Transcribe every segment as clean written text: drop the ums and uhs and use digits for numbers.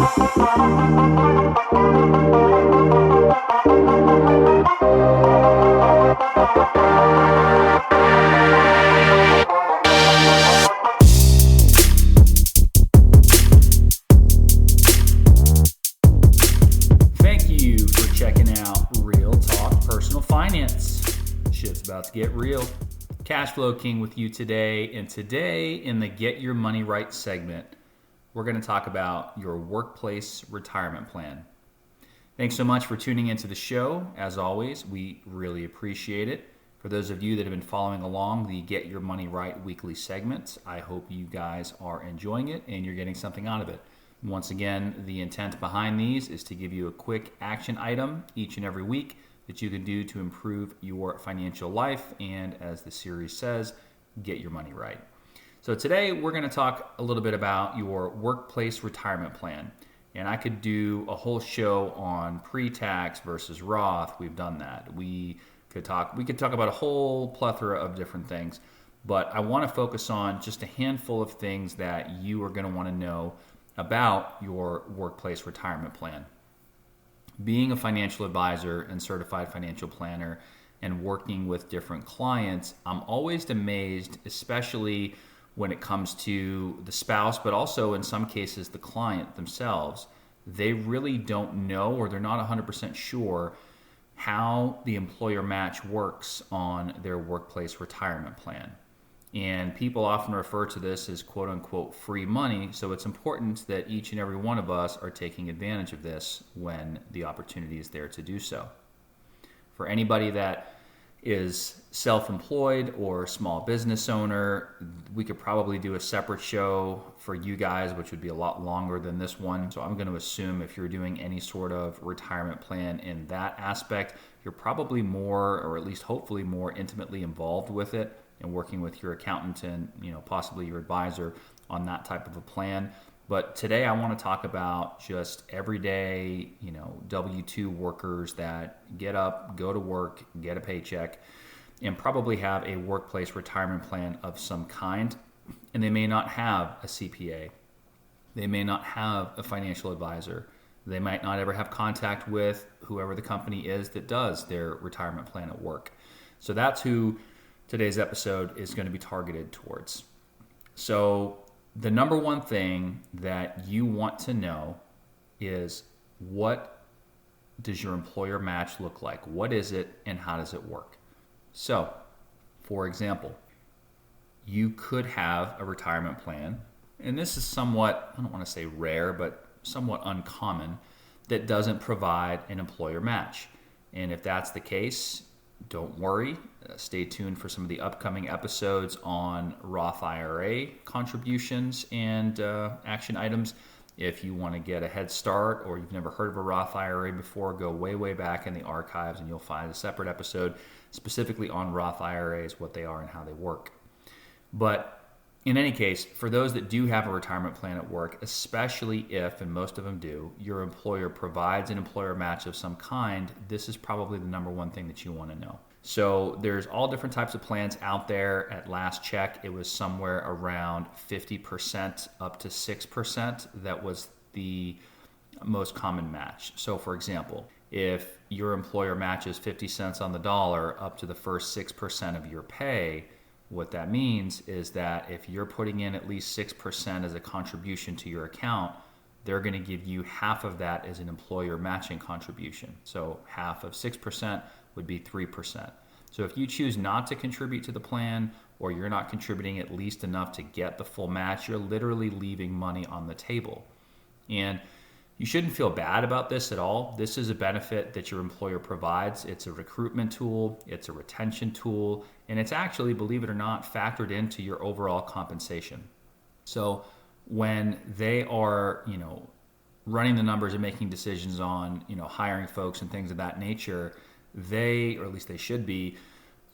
Thank you for checking out Real Talk Personal Finance. Shit's about to get real. Cash Flow King with you today. And today in the Get Your Money Right segment, we're going to talk about your workplace retirement plan. Thanks so much for tuning into the show. As always, we really appreciate it. For those of you that have been following along the Get Your Money Right weekly segments, I hope you guys are enjoying it and you're getting something out of it. Once again, the intent behind these is to give you a quick action item each and every week that you can do to improve your financial life and, as the series says, get your money right. So today we're going to talk a little bit about your workplace retirement plan. And I could do a whole show on pre-tax versus Roth. We've done that. We could talk about a whole plethora of different things, but I want to focus on just a handful of things that you are going to want to know about your workplace retirement plan. Being a financial advisor and certified financial planner and working with different clients, I'm always amazed, especially when it comes to the spouse, but also in some cases the client themselves. They really don't know, or they're not 100% sure how the employer match works on their workplace retirement plan. And people often refer to this as quote unquote free money. So it's important that each and every one of us are taking advantage of this when the opportunity is there to do so. For anybody that is self-employed or small business owner, we could probably do a separate show for you guys, which would be a lot longer than this one. So I'm going to assume if you're doing any sort of retirement plan in that aspect, you're probably more, or at least hopefully more intimately involved with it and working with your accountant and possibly your advisor on that type of a plan. But today I want to talk about just everyday, W-2 workers that get up, go to work, get a paycheck, and probably have a workplace retirement plan of some kind. And they may not have a CPA. They may not have a financial advisor. They might not ever have contact with whoever the company is that does their retirement plan at work. So that's who today's episode is going to be targeted towards. So the number one thing that you want to know is, what does your employer match look like? What is it and how does it work? So, for example, you could have a retirement plan, and this is somewhat, I don't want to say rare, but somewhat uncommon, that doesn't provide an employer match. And if that's the case, don't worry. Stay tuned for some of the upcoming episodes on Roth IRA contributions and action items. If you want to get a head start, or you've never heard of a Roth IRA before, go way, way back in the archives and you'll find a separate episode specifically on Roth IRAs, what they are and how they work. But in any case, for those that do have a retirement plan at work, especially if, and most of them do, your employer provides an employer match of some kind, this is probably the number one thing that you want to know. So there's all different types of plans out there. At last check, it was somewhere around 50% up to 6%. That was the most common match. So for example, if your employer matches 50 cents on the dollar up to the first 6% of your pay, what that means is that if you're putting in at least 6% as a contribution to your account, they're going to give you half of that as an employer matching contribution. So half of 6% would be 3%. So if you choose not to contribute to the plan, or you're not contributing at least enough to get the full match, you're literally leaving money on the table. And you shouldn't feel bad about this at all. This is a benefit that your employer provides. It's a recruitment tool, it's a retention tool, and it's actually, believe it or not, factored into your overall compensation. So when they are, running the numbers and making decisions on, hiring folks and things of that nature, they, or at least they should be,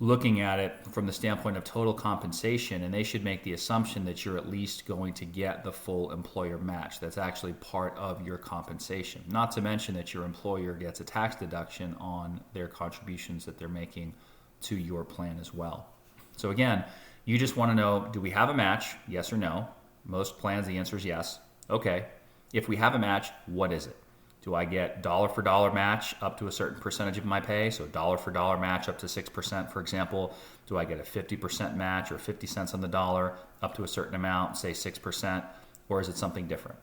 looking at it from the standpoint of total compensation, and they should make the assumption that you're at least going to get the full employer match. That's actually part of your compensation. Not to mention that your employer gets a tax deduction on their contributions that they're making to your plan as well. So again, you just want to know, do we have a match? Yes or no? Most plans, the answer is yes. Okay. If we have a match, what is it? Do I get dollar for dollar match up to a certain percentage of my pay? So dollar for dollar match up to 6%, for example. Do I get a 50% match or 50 cents on the dollar up to a certain amount, say 6%? Or is it something different?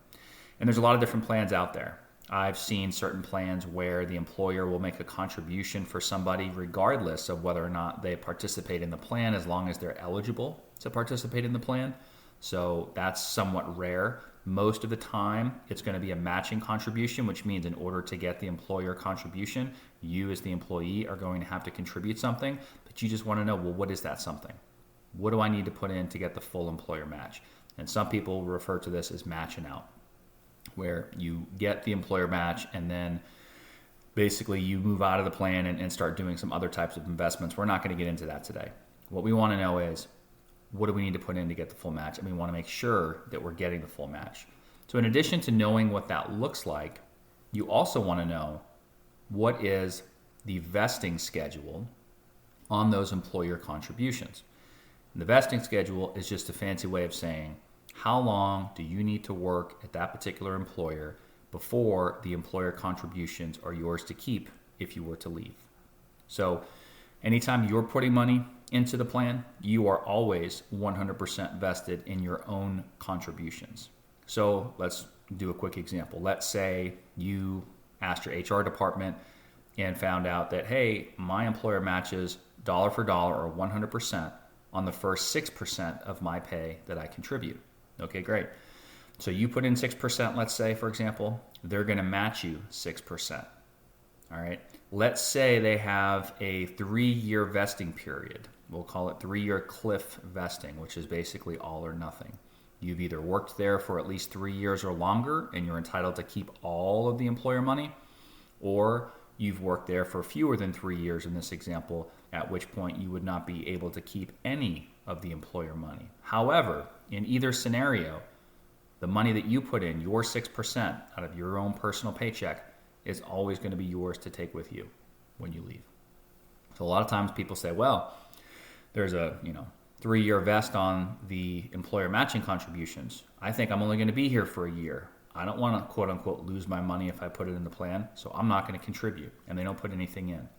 And there's a lot of different plans out there. I've seen certain plans where the employer will make a contribution for somebody regardless of whether or not they participate in the plan, as long as they're eligible to participate in the plan. So that's somewhat rare. Most of the time, it's going to be a matching contribution, which means in order to get the employer contribution, you as the employee are going to have to contribute something, but you just want to know, well, what is that something? What do I need to put in to get the full employer match? And some people refer to this as matching out, where you get the employer match and then basically you move out of the plan and start doing some other types of investments. We're not going to get into that today. What we want to know is, what do we need to put in to get the full match? And we want to make sure that we're getting the full match. So in addition to knowing what that looks like, you also want to know what is the vesting schedule on those employer contributions. And the vesting schedule is just a fancy way of saying, how long do you need to work at that particular employer before the employer contributions are yours to keep if you were to leave? So anytime you're putting money into the plan, you are always 100% vested in your own contributions. So let's do a quick example. Let's say you asked your HR department and found out that, hey, my employer matches dollar for dollar or 100% on the first 6% of my pay that I contribute. Okay, great. So you put in 6%, let's say, for example, they're going to match you 6%. All right. Let's say they have a 3-year vesting period. We'll call it 3-year cliff vesting, which is basically all or nothing. You've either worked there for at least 3 years or longer and you're entitled to keep all of the employer money, or you've worked there for fewer than 3 years in this example, at which point you would not be able to keep any of the employer money. However, in either scenario, the money that you put in, your 6% out of your own personal paycheck, is always going to be yours to take with you when you leave. So a lot of times people say, well, there's a 3-year vest on the employer matching contributions. I think I'm only going to be here for a year. I don't want to, quote unquote, lose my money if I put it in the plan, so I'm not going to contribute. And they don't put anything in.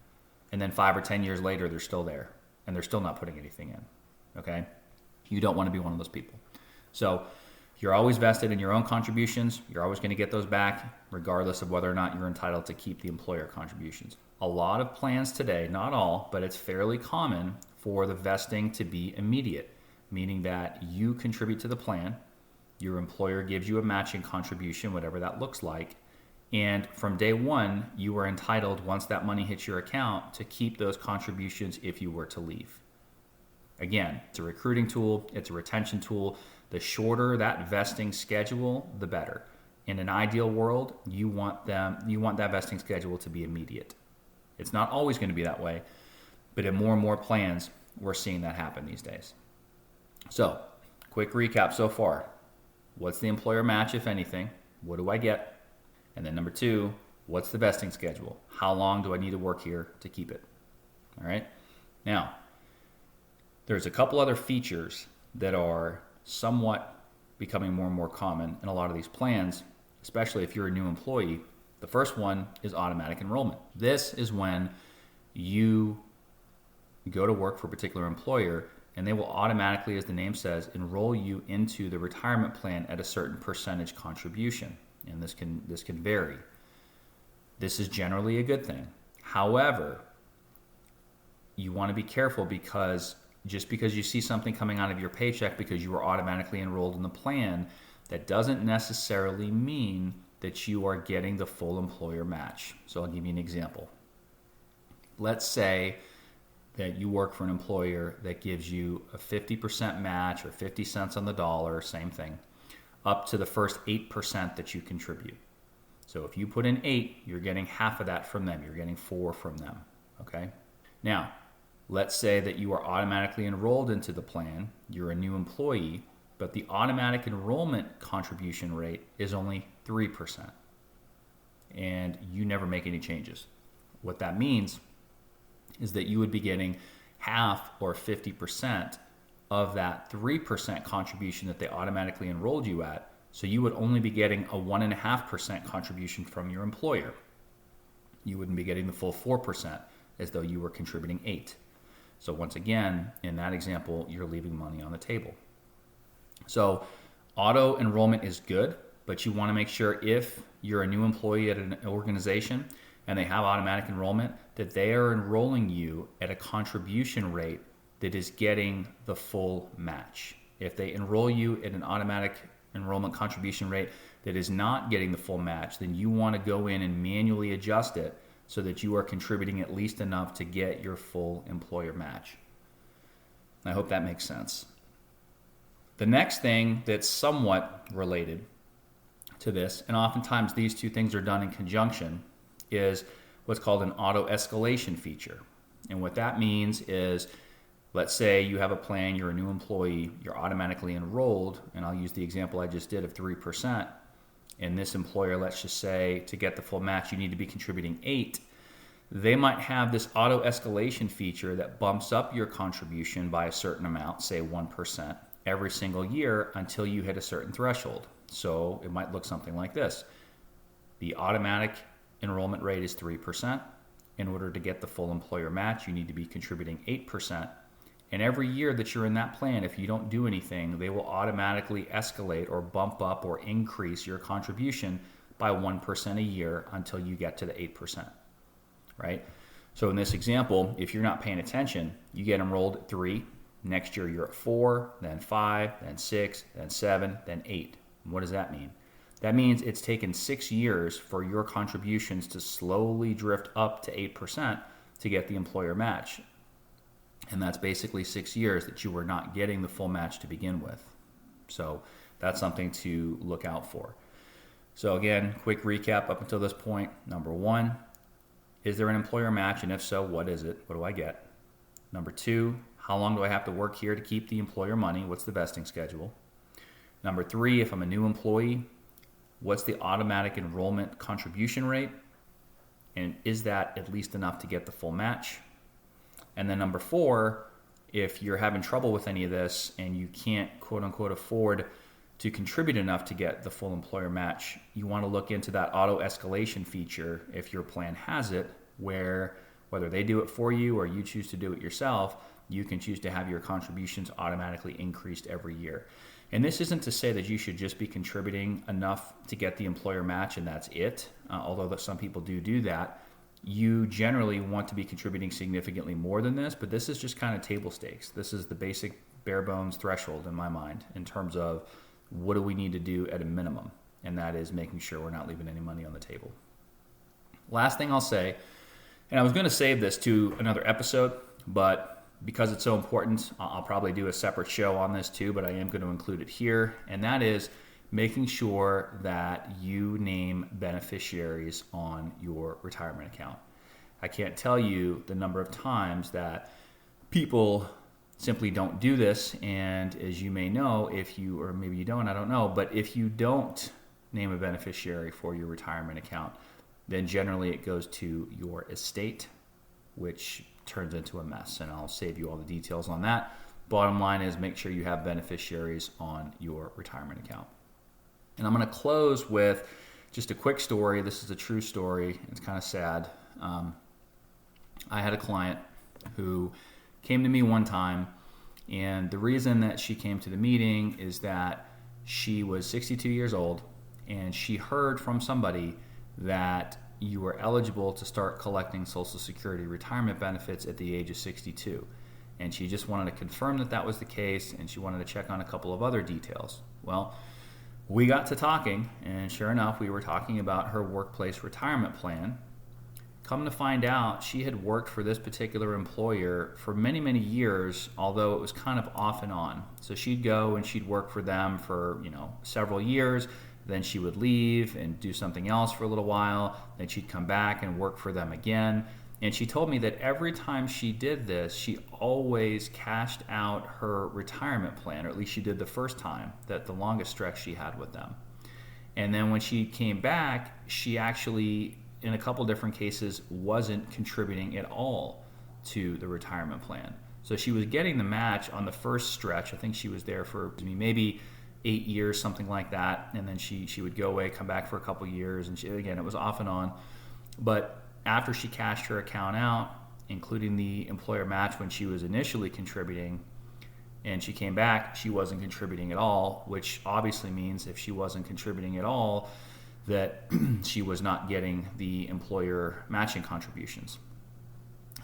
And then 5 or 10 years later, they're still there and they're still not putting anything in. Okay? You don't want to be one of those people. So you're always vested in your own contributions. You're always going to get those back, regardless of whether or not you're entitled to keep the employer contributions. A lot of plans today, not all, but it's fairly common for the vesting to be immediate, meaning that you contribute to the plan, your employer gives you a matching contribution, whatever that looks like, and from day one, you are entitled, once that money hits your account, to keep those contributions if you were to leave. Again, it's a recruiting tool, it's a retention tool. The shorter that vesting schedule, the better. In an ideal world, you want that vesting schedule to be immediate. It's not always going to be that way, but in more and more plans, we're seeing that happen these days. So, quick recap so far. What's the employer match, if anything? What do I get? And then number 2, what's the vesting schedule? How long do I need to work here to keep it? All right. Now, there's a couple other features that are somewhat becoming more and more common in a lot of these plans, especially if you're a new employee. The first one is automatic enrollment. This is when you go to work for a particular employer and they will automatically, as the name says, enroll you into the retirement plan at a certain percentage contribution. And this can vary. This is generally a good thing. However, you want to be careful, because just because you see something coming out of your paycheck because you are automatically enrolled in the plan, that doesn't necessarily mean that you are getting the full employer match. So I'll give you an example. Let's say that you work for an employer that gives you a 50% match or 50 cents on the dollar, same thing, up to the first 8% that you contribute. So if you put in 8, you're getting half of that from them. You're getting 4 from them. Okay? Now, let's say that you are automatically enrolled into the plan. You're a new employee, but the automatic enrollment contribution rate is only 3%. And you never make any changes. What that means is that you would be getting half or 50% of that 3% contribution that they automatically enrolled you at. So you would only be getting a 1.5% contribution from your employer. You wouldn't be getting the full 4% as though you were contributing 8%. So once again, in that example, you're leaving money on the table. So auto enrollment is good, but you want to make sure if you're a new employee at an organization and they have automatic enrollment, that they are enrolling you at a contribution rate that is getting the full match. If they enroll you at an automatic enrollment contribution rate that is not getting the full match, then you want to go in and manually adjust it so that you are contributing at least enough to get your full employer match. I hope that makes sense. The next thing that's somewhat related to this, and oftentimes these two things are done in conjunction, is what's called an auto escalation feature. And what that means is, let's say you have a plan, you're a new employee, you're automatically enrolled, and I'll use the example I just did of 3%. And this employer, let's just say, to get the full match, you need to be contributing 8%. They might have this auto escalation feature that bumps up your contribution by a certain amount, say 1%, every single year until you hit a certain threshold. So it might look something like this. The automatic enrollment rate is 3%. In order to get the full employer match, you need to be contributing 8%. And every year that you're in that plan, if you don't do anything, they will automatically escalate or bump up or increase your contribution by 1% a year until you get to the 8%, right? So in this example, if you're not paying attention, you get enrolled at 3. Next year you're at 4, then 5, then 6, then 7, then 8. And what does that mean? That means it's taken 6 years for your contributions to slowly drift up to 8% to get the employer match. And that's basically 6 years that you were not getting the full match to begin with. So that's something to look out for. So again, quick recap up until this point. Number 1, is there an employer match? And if so, what is it? What do I get? Number 2, how long do I have to work here to keep the employer money? What's the vesting schedule? Number 3, if I'm a new employee, what's the automatic enrollment contribution rate? And is that at least enough to get the full match? And then number 4, if you're having trouble with any of this and you can't quote unquote afford to contribute enough to get the full employer match, you want to look into that auto escalation feature if your plan has it, where whether they do it for you or you choose to do it yourself, you can choose to have your contributions automatically increased every year. And this isn't to say that you should just be contributing enough to get the employer match and that's it, although that some people do that. You generally want to be contributing significantly more than this, but this is just kind of table stakes. This is the basic bare bones threshold in my mind in terms of what do we need to do at a minimum, and that is making sure we're not leaving any money on the table. Last thing I'll say, and I was going to save this to another episode, but because it's so important, I'll probably do a separate show on this too, but I am going to include it here, and that is making sure that you name beneficiaries on your retirement account. I can't tell you the number of times that people simply don't do this, and as you may know, if you, or maybe you don't, I don't know, but if you don't name a beneficiary for your retirement account, then generally it goes to your estate, which turns into a mess, and I'll save you all the details on that. Bottom line is make sure you have beneficiaries on your retirement account. And I'm going to close with just a quick story. This is a true story. It's kind of sad. I had a client who came to me one time, and the reason that she came to the meeting is that she was 62 years old, and she heard from somebody that you were eligible to start collecting Social Security retirement benefits at the age of 62. And she just wanted to confirm that that was the case, and she wanted to check on a couple of other details. Well, we got to talking, and sure enough, we were talking about her workplace retirement plan. Come to find out, she had worked for this particular employer for many, many years, although it was kind of off and on. So she'd go and she'd work for them for, several years. Then she would leave and do something else for a little while. Then she'd come back and work for them again. And she told me that every time she did this, she always cashed out her retirement plan, or at least she did the first time, that the longest stretch she had with them. And then when she came back, she actually, in a couple different cases, wasn't contributing at all to the retirement plan. So she was getting the match on the first stretch. I think she was there for maybe 8 years, something like that. And then she would go away, come back for a couple years. And again, it was off and on. But after she cashed her account out, including the employer match when she was initially contributing, and she came back, she wasn't contributing at all, which obviously means if she wasn't contributing at all, that she was not getting the employer matching contributions.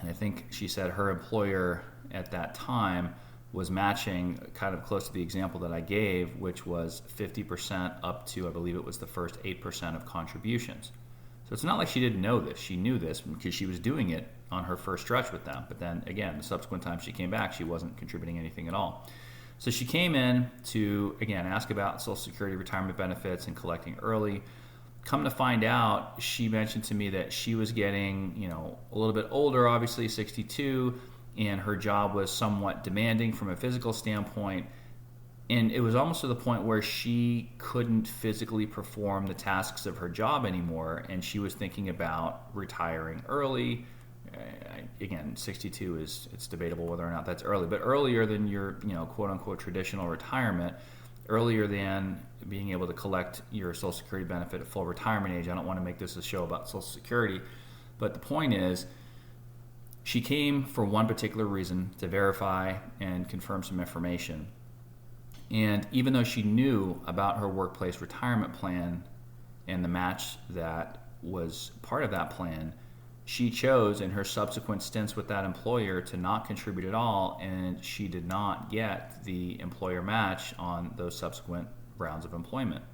And I think she said her employer at that time was matching kind of close to the example that I gave, which was 50% up to, I believe it was the first 8% of contributions. So it's not like she didn't know this. She knew this because she was doing it on her first stretch with them. But then again, the subsequent time she came back, she wasn't contributing anything at all. So she came in to, again, ask about Social Security retirement benefits and collecting early. Come to find out, she mentioned to me that she was getting, a little bit older, obviously 62, and her job was somewhat demanding from a physical standpoint. And it was almost to the point where she couldn't physically perform the tasks of her job anymore, and she was thinking about retiring early. Again, 62 it's debatable whether or not that's early, but earlier than your, quote unquote traditional retirement, earlier than being able to collect your Social Security benefit at full retirement age. I don't want to make this a show about Social Security, but the point is, she came for one particular reason, to verify and confirm some information. And even though she knew about her workplace retirement plan and the match that was part of that plan, she chose in her subsequent stints with that employer to not contribute at all, and she did not get the employer match on those subsequent rounds of employment.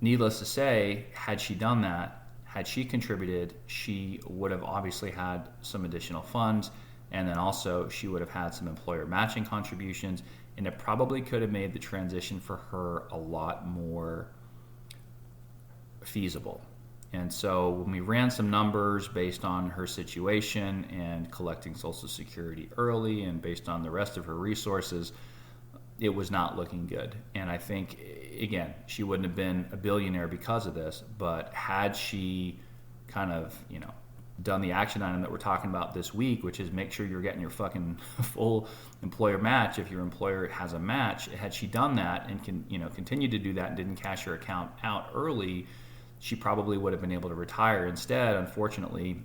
Needless to say, had she done that, had she contributed, she would have obviously had some additional funds, and then also she would have had some employer matching contributions, and it probably could have made the transition for her a lot more feasible. And so when we ran some numbers based on her situation and collecting Social Security early and based on the rest of her resources, it was not looking good. And I think, again, she wouldn't have been a billionaire because of this, but had she kind of, done the action item that we're talking about this week, which is make sure you're getting your fucking full employer match if your employer has a match, had she done that and continued to do that and didn't cash her account out early, she probably would have been able to retire. Instead, unfortunately,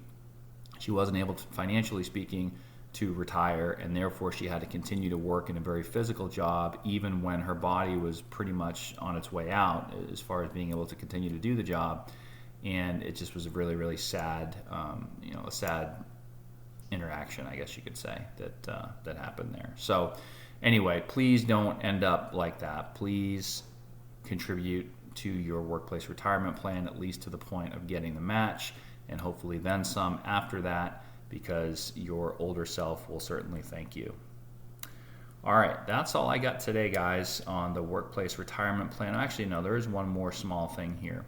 she wasn't able to, financially speaking, to retire, and therefore she had to continue to work in a very physical job even when her body was pretty much on its way out as far as being able to continue to do the job. And it just was a really, really sad, a sad interaction, I guess you could say, that happened there. So anyway, please don't end up like that. Please contribute to your workplace retirement plan, at least to the point of getting the match, and hopefully then some after that, because your older self will certainly thank you. All right, that's all I got today, guys, on the workplace retirement plan. Actually, no, there is one more small thing here.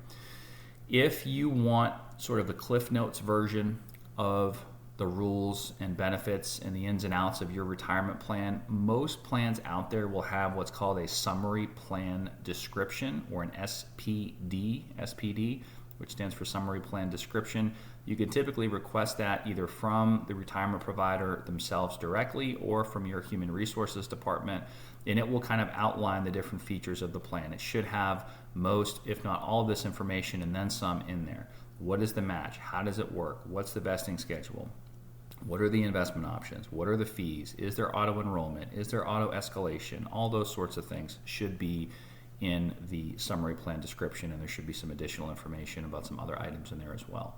If you want sort of the Cliff Notes version of the rules and benefits and the ins and outs of your retirement plan, most plans out there will have what's called a summary plan description, or an SPD, which stands for summary plan description. You can typically request that either from the retirement provider themselves directly or from your human resources department, and it will kind of outline the different features of the plan. It should have most, if not all, of this information and then some in there. What is the match? How does it work? What's the vesting schedule? What are the investment options? What are the fees? Is there auto enrollment? Is there auto escalation? All those sorts of things should be in the summary plan description, and there should be some additional information about some other items in there as well.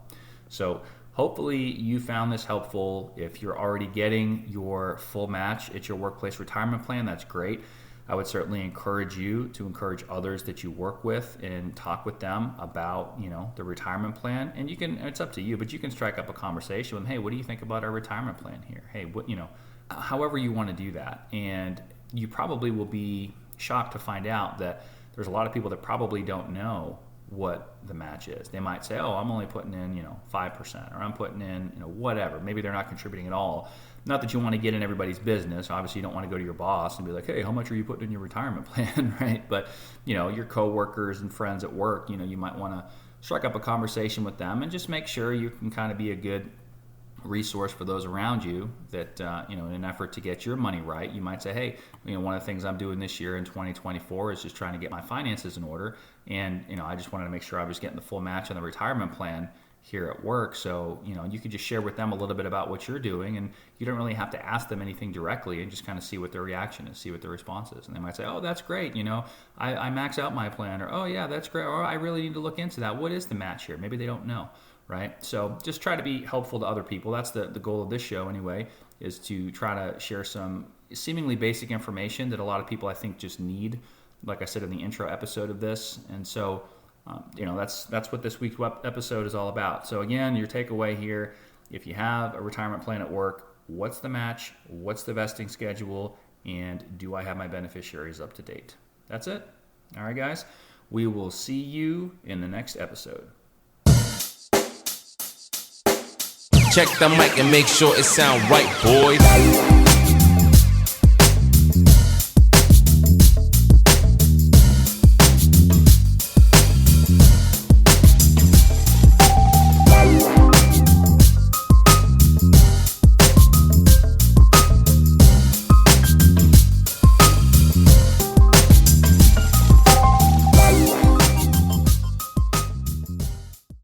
So hopefully you found this helpful. If you're already getting your full match at your workplace retirement plan, that's great. I would certainly encourage you to encourage others that you work with and talk with them about, the retirement plan. And you can, it's up to you, but you can strike up a conversation with them. Hey, what do you think about our retirement plan here? Hey, however you want to do that. And you probably will be shocked to find out that there's a lot of people that probably don't know what the match is. They might say, oh, I'm only putting in, 5%, or I'm putting in, whatever. Maybe they're not contributing at all. Not that you want to get in everybody's business. Obviously, you don't want to go to your boss and be like, hey, how much are you putting in your retirement plan, right? But, your coworkers and friends at work, you might want to strike up a conversation with them and just make sure you can kind of be a good resource for those around you that, in an effort to get your money right, you might say, hey, one of the things I'm doing this year in 2024 is just trying to get my finances in order. And, I just wanted to make sure I was getting the full match on the retirement plan here at work. So, you could just share with them a little bit about what you're doing, and you don't really have to ask them anything directly, and just kind of see what their reaction is, see what their response is. And they might say, oh, that's great. I max out my plan, or, oh yeah, that's great. Or I really need to look into that. What is the match here? Maybe they don't know. Right? So just try to be helpful to other people. That's the goal of this show anyway, is to try to share some seemingly basic information that a lot of people I think just need, like I said in the intro episode of this. And so, that's what this week's episode is all about. So again, your takeaway here, if you have a retirement plan at work, what's the match? What's the vesting schedule? And do I have my beneficiaries up to date? That's it. All right, guys. We will see you in the next episode. Check the mic and make sure it sound right, boys.